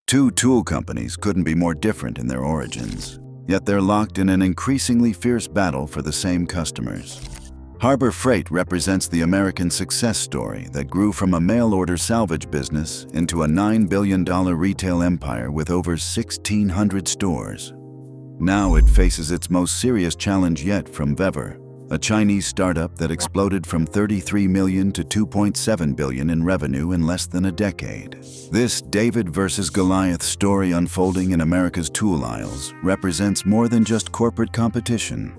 Two tool companies couldn't be more different in their origins, yet they're locked in an increasingly fierce battle for the same customers. Harbor Freight represents the American success story that grew from a mail-order salvage business into a $9 billion retail empire with over 1,600 stores. Now it faces its most serious challenge yet from VEVOR, a Chinese startup that exploded from $33 million to $2.7 billion in revenue in less than a decade. This David versus Goliath story unfolding in America's tool aisles represents more than just corporate competition.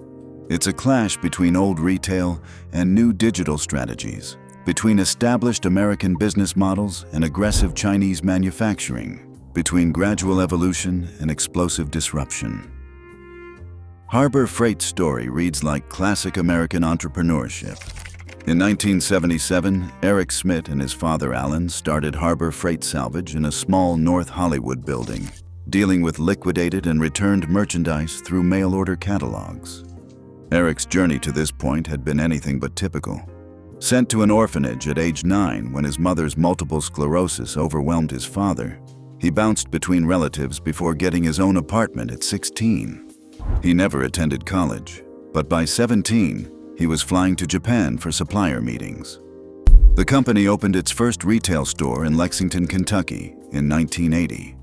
It's a clash between old retail and new digital strategies, between established American business models and aggressive Chinese manufacturing, between gradual evolution and explosive disruption. Harbor Freight's story reads like classic American entrepreneurship. In 1977, Eric Smidt and his father Alan started Harbor Freight Salvage in a small North Hollywood building, dealing with liquidated and returned merchandise through mail-order catalogs. Eric's journey to this point had been anything but typical. Sent to an orphanage at age 9 when his mother's multiple sclerosis overwhelmed his father, he bounced between relatives before getting his own apartment at 16. He never attended college, but by 17, he was flying to Japan for supplier meetings. The company opened its first retail store in Lexington, Kentucky in 1980.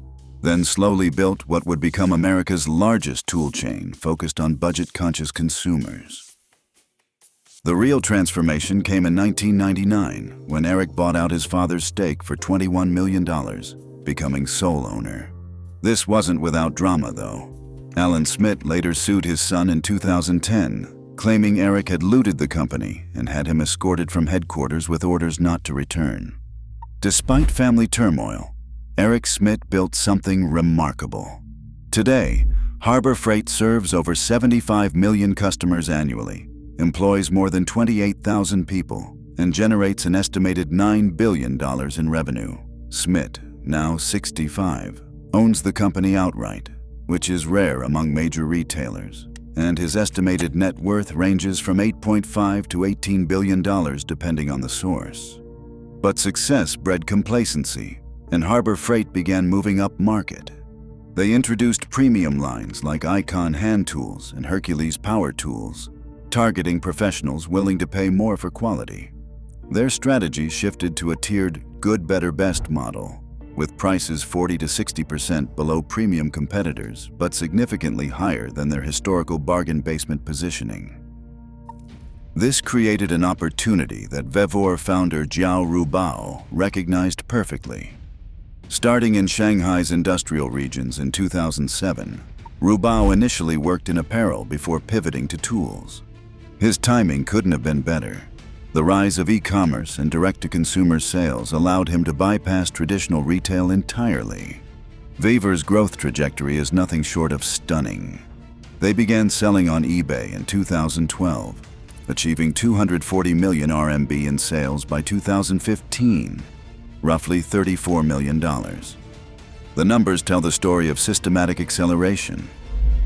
Then slowly built what would become America's largest tool chain focused on budget-conscious consumers. The real transformation came in 1999 when Eric bought out his father's stake for $21 million, becoming sole owner. This wasn't without drama, though. Alan Smidt later sued his son in 2010, claiming Eric had looted the company and had him escorted from headquarters with orders not to return. Despite family turmoil, Eric Smidt built something remarkable. Today, Harbor Freight serves over 75 million customers annually, employs more than 28,000 people, and generates an estimated $9 billion in revenue. Smidt, now 65, owns the company outright, which is rare among major retailers, and his estimated net worth ranges from $8.5 to $18 billion depending on the source. But success bred complacency, and Harbor Freight began moving up market. They introduced premium lines like ICON hand tools and Hercules power tools, targeting professionals willing to pay more for quality. Their strategy shifted to a tiered good, better, best model, with prices 40 to 60% below premium competitors, but significantly higher than their historical bargain basement positioning. This created an opportunity that VEVOR founder Jiao Rubao recognized perfectly. Starting in Shanghai's industrial regions in 2007, Rubao initially worked in apparel before pivoting to tools. His timing couldn't have been better. The rise of e-commerce and direct-to-consumer sales allowed him to bypass traditional retail entirely. VEVOR's growth trajectory is nothing short of stunning. They began selling on eBay in 2012, achieving 240 million RMB in sales by 2015. Roughly $34 million. The numbers tell the story of systematic acceleration.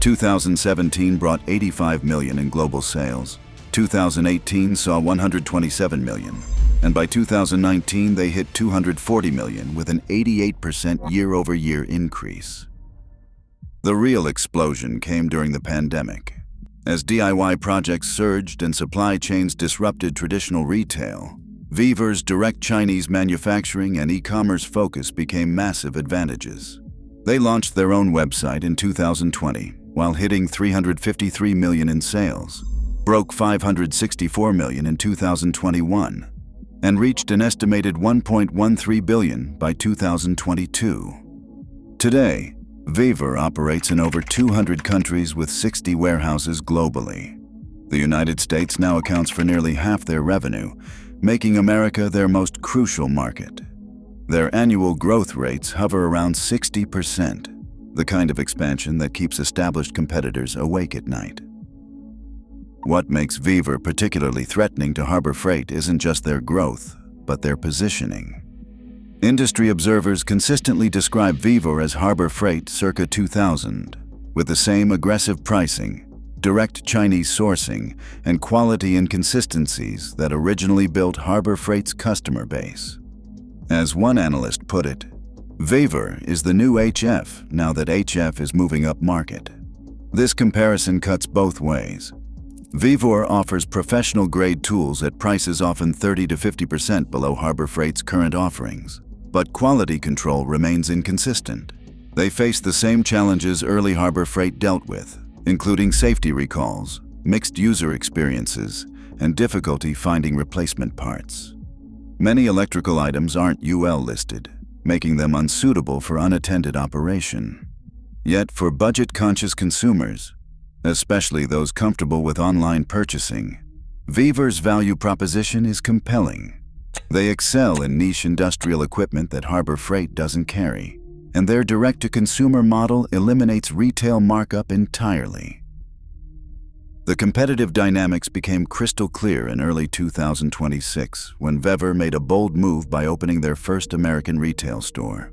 2017 brought 85 million in global sales. 2018 saw 127 million. And by 2019, they hit 240 million with an 88% year-over-year increase. The real explosion came during the pandemic. As DIY projects surged and supply chains disrupted traditional retail, VEVOR's direct Chinese manufacturing and e-commerce focus became massive advantages. They launched their own website in 2020 while hitting 353 million in sales, broke 564 million in 2021, and reached an estimated 1.13 billion by 2022. Today, VEVOR operates in over 200 countries with 60 warehouses globally. The United States now accounts for nearly half their revenue, making America their most crucial market. Their annual growth rates hover around 60%, the kind of expansion that keeps established competitors awake at night. What makes VEVOR particularly threatening to Harbor Freight isn't just their growth, but their positioning. Industry observers consistently describe VEVOR as Harbor Freight circa 2000, with the same aggressive pricing, direct Chinese sourcing, and quality inconsistencies that originally built Harbor Freight's customer base. As one analyst put it, VEVOR is the new HF now that HF is moving up market. This comparison cuts both ways. VEVOR offers professional-grade tools at prices often 30 to 50% below Harbor Freight's current offerings, but quality control remains inconsistent. They face the same challenges early Harbor Freight dealt with, including safety recalls, mixed user experiences, and difficulty finding replacement parts. Many electrical items aren't UL listed, making them unsuitable for unattended operation. Yet for budget-conscious consumers, especially those comfortable with online purchasing, VEVOR's value proposition is compelling. They excel in niche industrial equipment that Harbor Freight doesn't carry, and their direct-to-consumer model eliminates retail markup entirely. The competitive dynamics became crystal clear in early 2026 when VEVOR made a bold move by opening their first American retail store.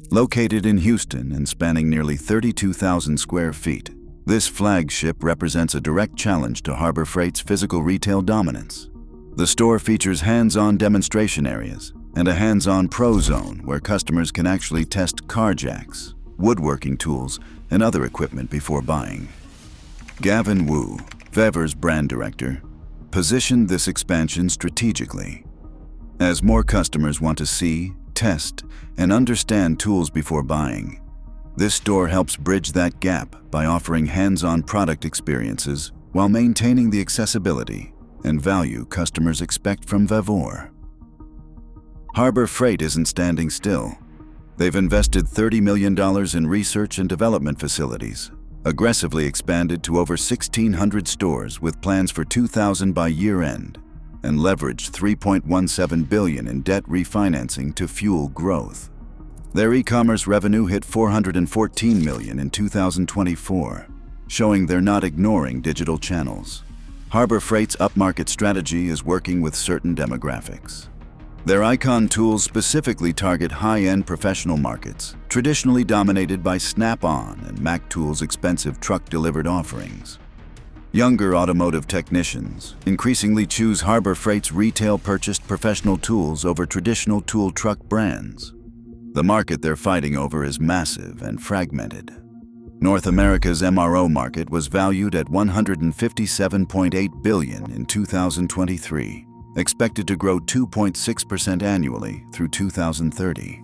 Located in Houston and spanning nearly 32,000 square feet, this flagship represents a direct challenge to Harbor Freight's physical retail dominance. The store features hands-on demonstration areas and a hands-on pro zone where customers can actually test car jacks, woodworking tools, and other equipment before buying. Gavin Wu, VEVOR's brand director, positioned this expansion strategically. As more customers want to see, test, and understand tools before buying, this store helps bridge that gap by offering hands-on product experiences while maintaining the accessibility and value customers expect from VEVOR. Harbor Freight isn't standing still. They've invested $30 million in research and development facilities, aggressively expanded to over 1,600 stores with plans for 2,000 by year-end, and leveraged $3.17 billion in debt refinancing to fuel growth. Their e-commerce revenue hit $414 million in 2024, showing they're not ignoring digital channels. Harbor Freight's upmarket strategy is working with certain demographics. Their ICON tools specifically target high-end professional markets, traditionally dominated by Snap-on and Mac Tools' expensive truck-delivered offerings. Younger automotive technicians increasingly choose Harbor Freight's retail-purchased professional tools over traditional tool truck brands. The market they're fighting over is massive and fragmented. North America's MRO market was valued at $157.8 billion in 2023. Expected to grow 2.6% annually through 2030.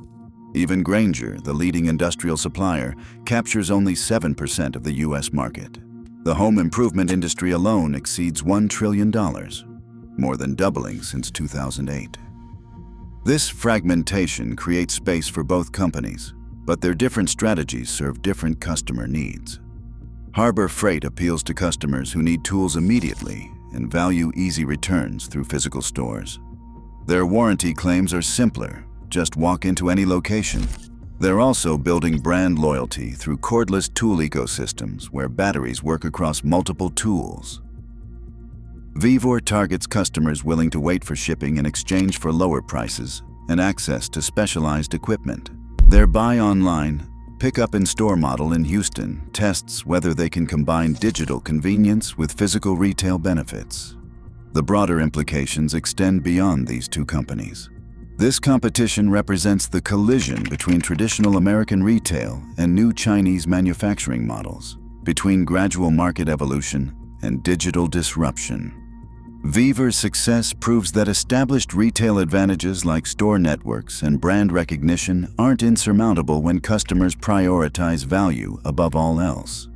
Even Grainger, the leading industrial supplier, captures only 7% of the U.S. market. The home improvement industry alone exceeds $1 trillion, more than doubling since 2008. This fragmentation creates space for both companies, but their different strategies serve different customer needs. Harbor Freight appeals to customers who need tools immediately and value easy returns through physical stores. Their warranty claims are simpler, just walk into any location. They're also building brand loyalty through cordless tool ecosystems where batteries work across multiple tools. VEVOR targets customers willing to wait for shipping in exchange for lower prices and access to specialized equipment. Their buy online, pick up in-store model in Houston tests whether they can combine digital convenience with physical retail benefits. The broader implications extend beyond these two companies. This competition represents the collision between traditional American retail and new Chinese manufacturing models, between gradual market evolution and digital disruption. VEVOR's success proves that established retail advantages like store networks and brand recognition aren't insurmountable when customers prioritize value above all else.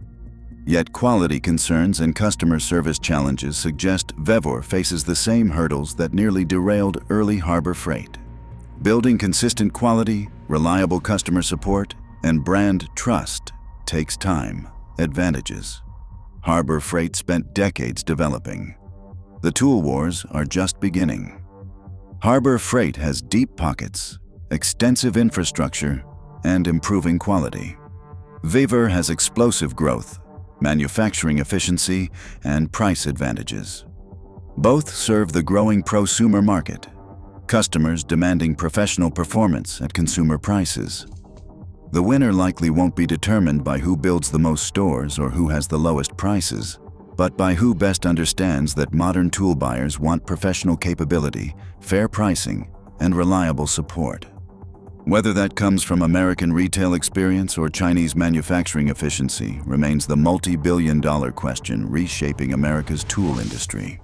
Yet quality concerns and customer service challenges suggest VEVOR faces the same hurdles that nearly derailed early Harbor Freight. Building consistent quality, reliable customer support, and brand trust takes time, advantages. Harbor Freight spent decades developing. The tool wars are just beginning. Harbor Freight has deep pockets, extensive infrastructure, and improving quality. VEVOR has explosive growth, manufacturing efficiency, and price advantages. Both serve the growing prosumer market, customers demanding professional performance at consumer prices. The winner likely won't be determined by who builds the most stores or who has the lowest prices, but by who best understands that modern tool buyers want professional capability, fair pricing, and reliable support. Whether that comes from American retail experience or Chinese manufacturing efficiency remains the multi-billion-dollar question reshaping America's tool industry.